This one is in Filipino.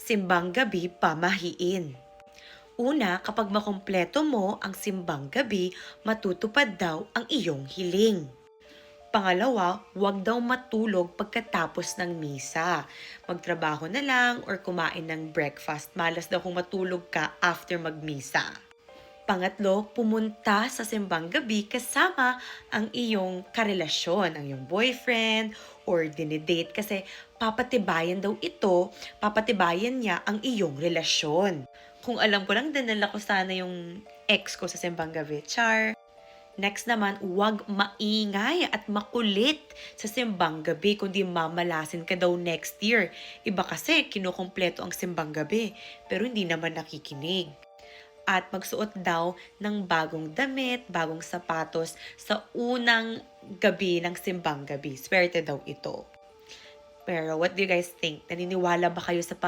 simbang gabi pamahiin. Una, kapag makumpleto mo ang simbang gabi, matutupad daw ang iyong hiling. Pangalawa, huwag daw matulog pagkatapos ng misa. Magtrabaho na lang or kumain ng breakfast. Malas daw kung matulog ka after magmisa. Pangatlo, pumunta sa simbang gabi kasama ang iyong karelasyon, ang iyong boyfriend or dinidate kasi papatibayan niya ang iyong relasyon. Kung alam ko lang, dinala ko sana yung ex ko sa simbang gabi. Char! Next naman, huwag maingay at makulit sa simbang gabi kundi mamalasin ka daw next year. Iba kasi kinukumpleto ang simbang gabi pero hindi naman nakikinig. At magsuot daw ng bagong damit, bagong sapatos sa unang gabi ng simbang gabi. Swerte daw ito. Pero what do you guys think? Naniniwala ba kayo sa